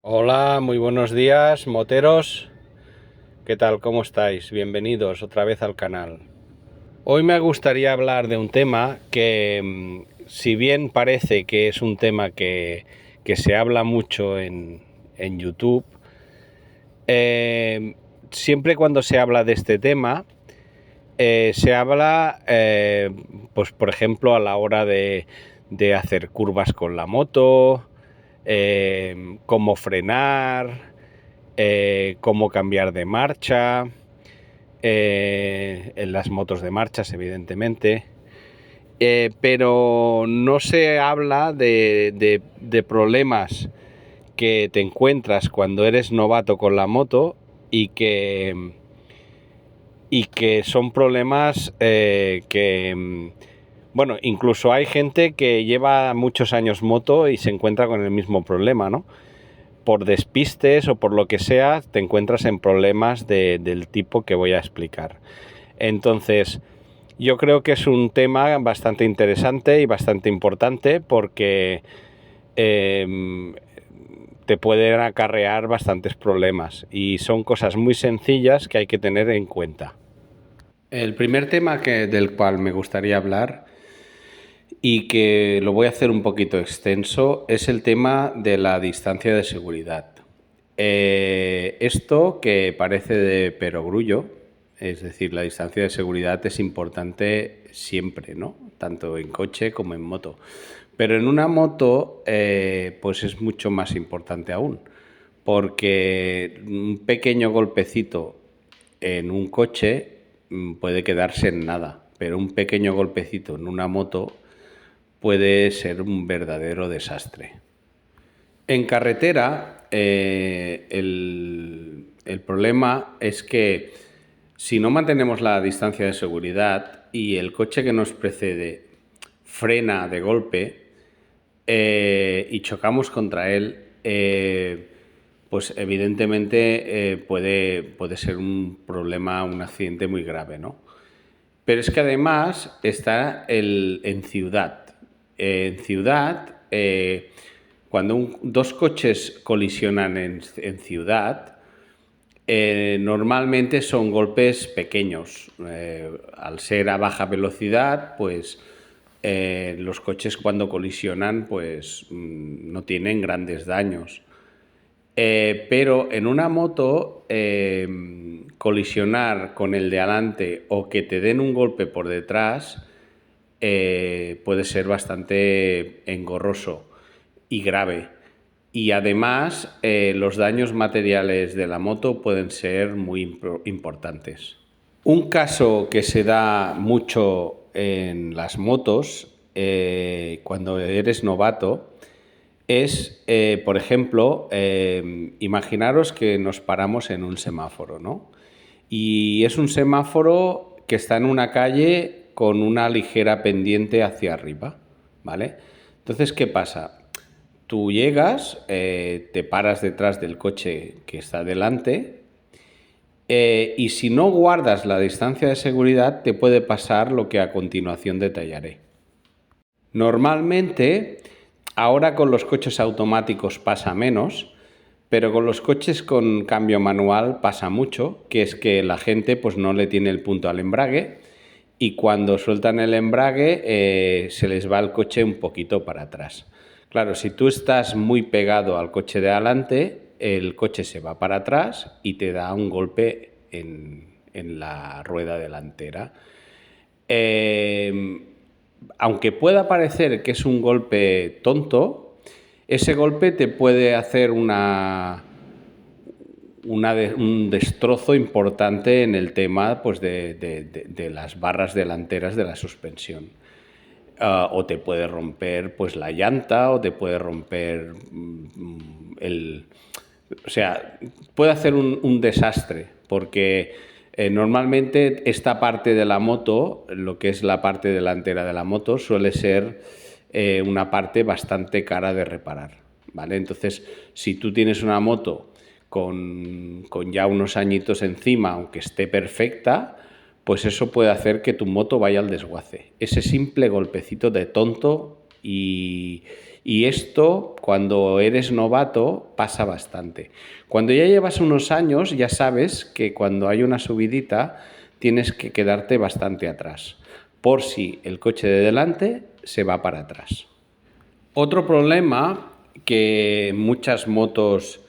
Hola, muy buenos días, moteros. ¿Qué tal? ¿Cómo estáis? Bienvenidos otra vez al canal. Hoy me gustaría hablar de un tema que, si bien parece que es un tema que se habla mucho en YouTube, siempre cuando se habla de este tema, se habla, pues por ejemplo, a la hora de hacer curvas con la moto, cómo frenar, cómo cambiar de marcha, en las motos de marchas, evidentemente. Pero no se habla de problemas que te encuentras cuando eres novato con la moto y que son problemas bueno, incluso hay gente que lleva muchos años moto y se encuentra con el mismo problema, ¿no? Por despistes o por lo que sea, te encuentras en problemas del tipo que voy a explicar. Entonces, yo creo que es un tema bastante interesante y bastante importante porque te pueden acarrear bastantes problemas y son cosas muy sencillas que hay que tener en cuenta. El primer tema del cual me gustaría hablar y que lo voy a hacer un poquito extenso es el tema de la distancia de seguridad. Esto que parece de perogrullo, es decir, la distancia de seguridad es importante siempre, ¿no? Tanto en coche como en moto. Pero en una moto, pues es mucho más importante aún, porque un pequeño golpecito en un coche puede quedarse en nada, pero un pequeño golpecito en una moto puede ser un verdadero desastre. En carretera, el problema es que si no mantenemos la distancia de seguridad y el coche que nos precede frena de golpe y chocamos contra él, pues evidentemente puede ser un problema, un accidente muy grave, ¿no? Pero es que además está en ciudad. En ciudad, cuando dos coches colisionan en ciudad, normalmente son golpes pequeños. Al ser a baja velocidad, pues los coches cuando colisionan pues no tienen grandes daños. Pero en una moto, colisionar con el de adelante o que te den un golpe por detrás puede ser bastante engorroso y grave. Y además, los daños materiales de la moto pueden ser muy importantes. Un caso que se da mucho en las motos, cuando eres novato, es, por ejemplo, imaginaros que nos paramos en un semáforo, ¿no? Y es un semáforo que está en una calle con una ligera pendiente hacia arriba, ¿vale? Entonces, ¿qué pasa? Tú llegas, te paras detrás del coche que está delante y si no guardas la distancia de seguridad te puede pasar lo que a continuación detallaré. Normalmente, ahora con los coches automáticos pasa menos, pero con los coches con cambio manual pasa mucho, que es que la gente pues no le tiene el punto al embrague y cuando sueltan el embrague se les va el coche un poquito para atrás. Claro, si tú estás muy pegado al coche de adelante, el coche se va para atrás y te da un golpe en la rueda delantera. Aunque pueda parecer que es un golpe tonto, ese golpe te puede hacer un destrozo importante en el tema pues, de las barras delanteras de la suspensión. O te puede romper pues, la llanta o te puede romper o sea, puede hacer un desastre porque normalmente esta parte de la moto, lo que es la parte delantera de la moto, suele ser una parte bastante cara de reparar, ¿vale? Entonces, si tú tienes una moto con ya unos añitos encima, aunque esté perfecta, pues eso puede hacer que tu moto vaya al desguace. Ese simple golpecito de tonto y Y esto, cuando eres novato, pasa bastante. Cuando ya llevas unos años, ya sabes que cuando hay una subidita tienes que quedarte bastante atrás, por si el coche de delante se va para atrás. Otro problema que muchas motos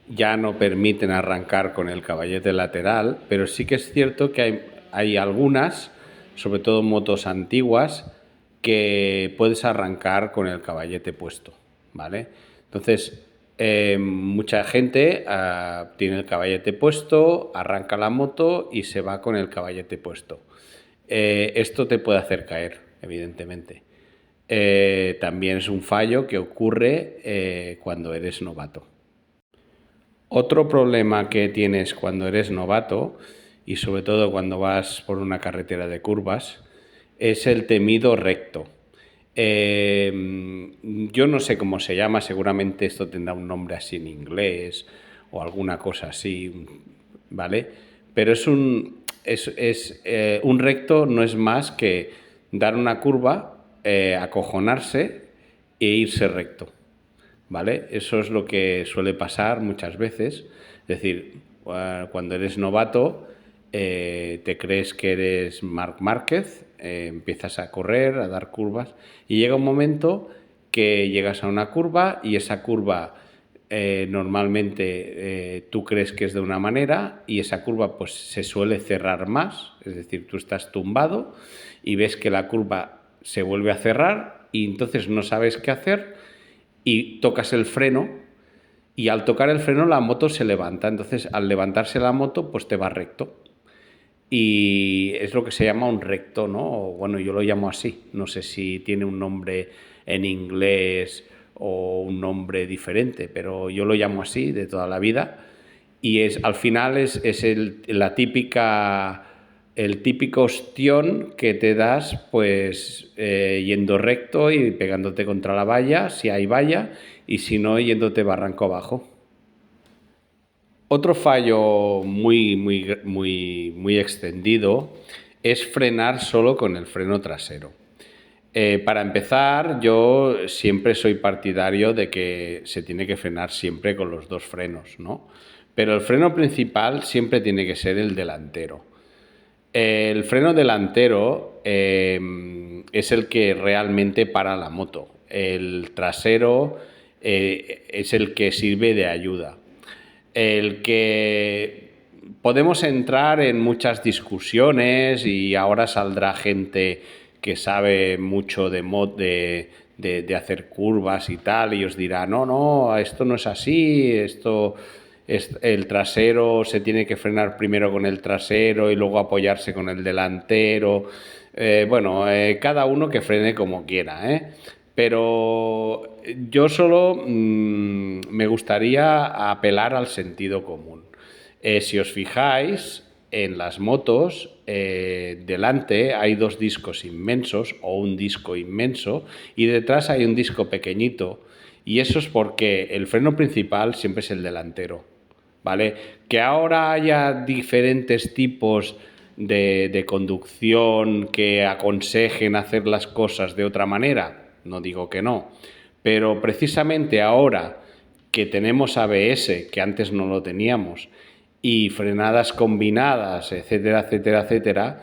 ya no permiten arrancar con el caballete lateral, pero sí que es cierto que hay algunas, sobre todo motos antiguas, que puedes arrancar con el caballete puesto, ¿vale? Entonces, mucha gente tiene el caballete puesto, arranca la moto y se va con el caballete puesto. Esto te puede hacer caer, evidentemente. También es un fallo que ocurre cuando eres novato. Otro problema que tienes cuando eres novato, y sobre todo cuando vas por una carretera de curvas, es el temido recto. Yo no sé cómo se llama, seguramente esto tendrá un nombre así en inglés o alguna cosa así, ¿vale? Pero un recto no es más que dar una curva, acojonarse e irse recto. ¿Vale? Eso es lo que suele pasar muchas veces. Es decir, cuando eres novato, te crees que eres Marc Márquez, empiezas a correr, a dar curvas, y llega un momento que llegas a una curva y esa curva normalmente tú crees que es de una manera y esa curva pues se suele cerrar más, es decir, tú estás tumbado y ves que la curva se vuelve a cerrar y entonces no sabes qué hacer y tocas el freno y al tocar el freno la moto se levanta. Entonces al levantarse la moto pues te va recto. Y es lo que se llama un recto, ¿no? O, bueno, yo lo llamo así. No sé si tiene un nombre en inglés o un nombre diferente, pero yo lo llamo así de toda la vida. Y al final es el típico ostión que te das pues yendo recto y pegándote contra la valla, si hay valla, y si no, yéndote barranco abajo. Otro fallo muy extendido es frenar solo con el freno trasero. Para empezar, yo siempre soy partidario de que se tiene que frenar siempre con los dos frenos, ¿no? Pero el freno principal siempre tiene que ser el delantero. El freno delantero es el que realmente para la moto. El trasero es el que sirve de ayuda. El que podemos entrar en muchas discusiones y ahora saldrá gente que sabe mucho de hacer curvas y tal y os dirá, no, esto no es así, el trasero se tiene que frenar primero con el trasero y luego apoyarse con el delantero. Cada uno que frene como quiera, ¿eh? Pero yo solo me gustaría apelar al sentido común. Si os fijáis, en las motos, delante hay dos discos inmensos o un disco inmenso y detrás hay un disco pequeñito. Y eso es porque el freno principal siempre es el delantero, ¿vale? Que ahora haya diferentes tipos de conducción que aconsejen hacer las cosas de otra manera, no digo que no, pero precisamente ahora que tenemos ABS, que antes no lo teníamos, y frenadas combinadas, etcétera, etcétera, etcétera,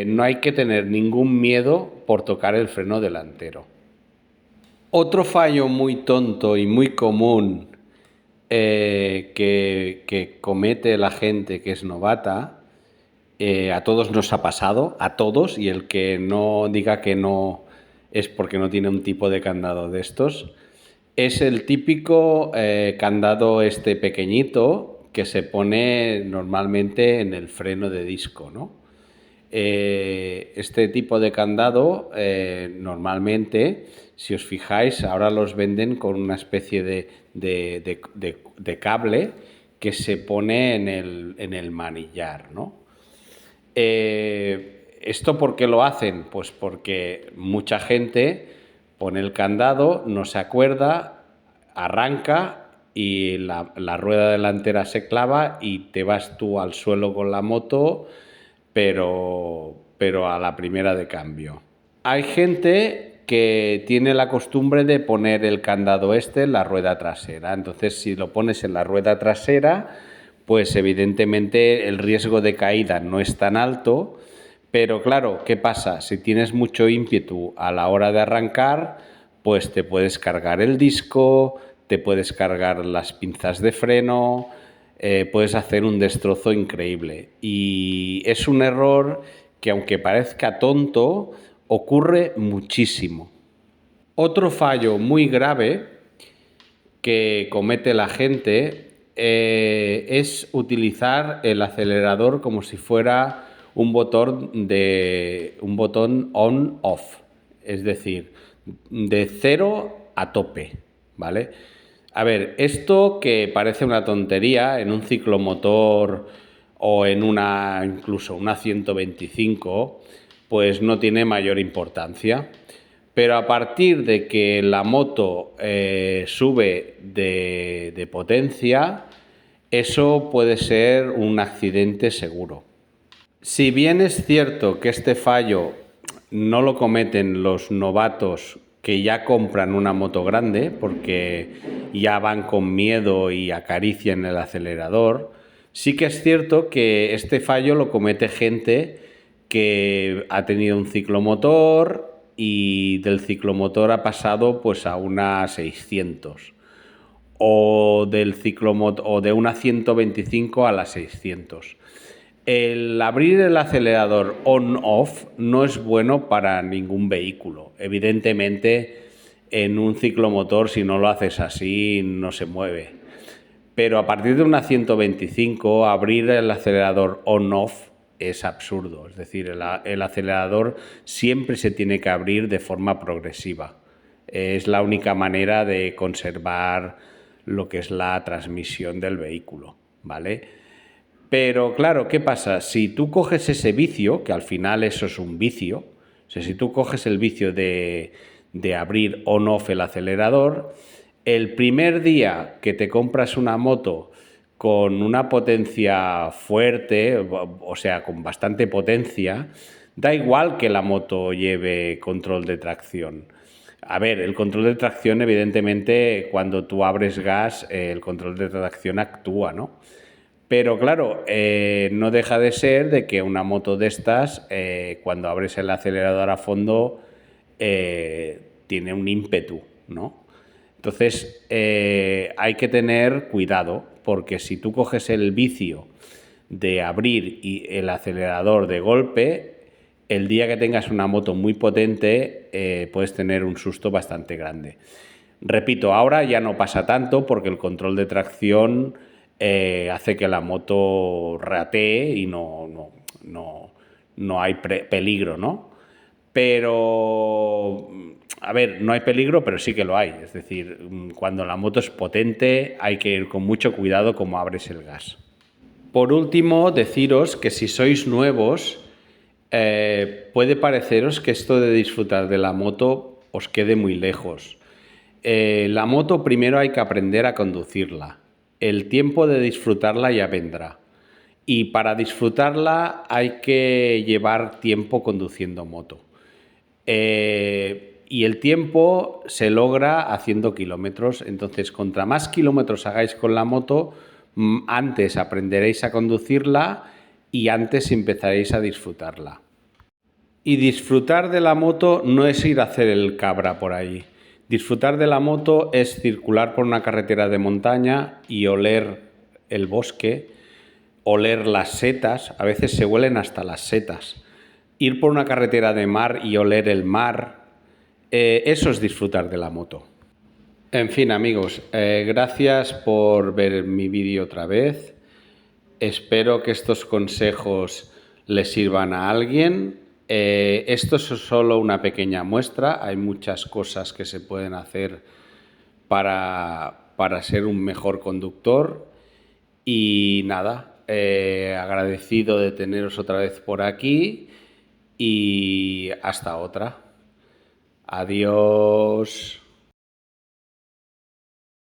no hay que tener ningún miedo por tocar el freno delantero. Otro fallo muy tonto y muy común que comete la gente que es novata, a todos nos ha pasado, a todos, y el que no diga que no es porque no tiene un tipo de candado de estos, es el típico candado este pequeñito que se pone normalmente en el freno de disco, ¿no? Este tipo de candado normalmente, si os fijáis, ahora los venden con una especie de cable que se pone en el manillar, ¿no? ¿Esto por qué lo hacen? Pues porque mucha gente pone el candado, no se acuerda, arranca y la rueda delantera se clava y te vas tú al suelo con la moto, pero a la primera de cambio. Hay gente que tiene la costumbre de poner el candado en la rueda trasera. Entonces, si lo pones en la rueda trasera, pues evidentemente el riesgo de caída no es tan alto. Pero claro, ¿qué pasa? Si tienes mucho ímpetu a la hora de arrancar, pues te puedes cargar el disco, te puedes cargar las pinzas de freno, puedes hacer un destrozo increíble. Y es un error que, aunque parezca tonto, ocurre muchísimo. Otro fallo muy grave que comete la gente es utilizar el acelerador como si fuera un botón on-off, es decir, de 0 a tope, ¿vale? A ver, esto que parece una tontería en un ciclomotor o en incluso una 125, pues no tiene mayor importancia. Pero a partir de que la moto sube de potencia, eso puede ser un accidente seguro. Si bien es cierto que este fallo no lo cometen los novatos que ya compran una moto grande, porque ya van con miedo y acarician el acelerador, sí que es cierto que este fallo lo comete gente que ha tenido un ciclomotor y del ciclomotor ha pasado pues a una 600 o de una 125 a la 600. El abrir el acelerador on-off no es bueno para ningún vehículo. Evidentemente, en un ciclomotor, si no lo haces así, no se mueve. Pero a partir de una 125, abrir el acelerador on-off es absurdo. Es decir, el acelerador siempre se tiene que abrir de forma progresiva. Es la única manera de conservar lo que es la transmisión del vehículo, ¿vale? Pero claro, ¿qué pasa? Si tú coges ese vicio, que al final eso es un vicio, o sea, si tú coges el vicio de abrir on-off el acelerador, el primer día que te compras una moto con una potencia fuerte, o sea, con bastante potencia, da igual que la moto lleve control de tracción. A ver, el control de tracción, evidentemente, cuando tú abres gas, el control de tracción actúa, ¿no? Pero claro, no deja de ser de que una moto de estas, cuando abres el acelerador a fondo, tiene un ímpetu, ¿no? Entonces, hay que tener cuidado, porque si tú coges el vicio de abrir el acelerador de golpe, el día que tengas una moto muy potente, puedes tener un susto bastante grande. Repito, ahora ya no pasa tanto porque el control de tracción hace que la moto ratee y no hay peligro, ¿no? Pero, a ver, no hay peligro, pero sí que lo hay. Es decir, cuando la moto es potente hay que ir con mucho cuidado cómo abres el gas. Por último, deciros que si sois nuevos, puede pareceros que esto de disfrutar de la moto os quede muy lejos. La moto primero hay que aprender a conducirla. El tiempo de disfrutarla ya vendrá. Y para disfrutarla hay que llevar tiempo conduciendo moto. Y el tiempo se logra haciendo kilómetros. Entonces, contra más kilómetros hagáis con la moto, antes aprenderéis a conducirla y antes empezaréis a disfrutarla. Y disfrutar de la moto no es ir a hacer el cabra por ahí. Disfrutar de la moto es circular por una carretera de montaña y oler el bosque, oler las setas, a veces se huelen hasta las setas. Ir por una carretera de mar y oler el mar, eso es disfrutar de la moto. En fin, amigos, gracias por ver mi vídeo otra vez. Espero que estos consejos les sirvan a alguien. Esto es solo una pequeña muestra. Hay muchas cosas que se pueden hacer para ser un mejor conductor. Y nada, agradecido de teneros otra vez por aquí y hasta otra. Adiós.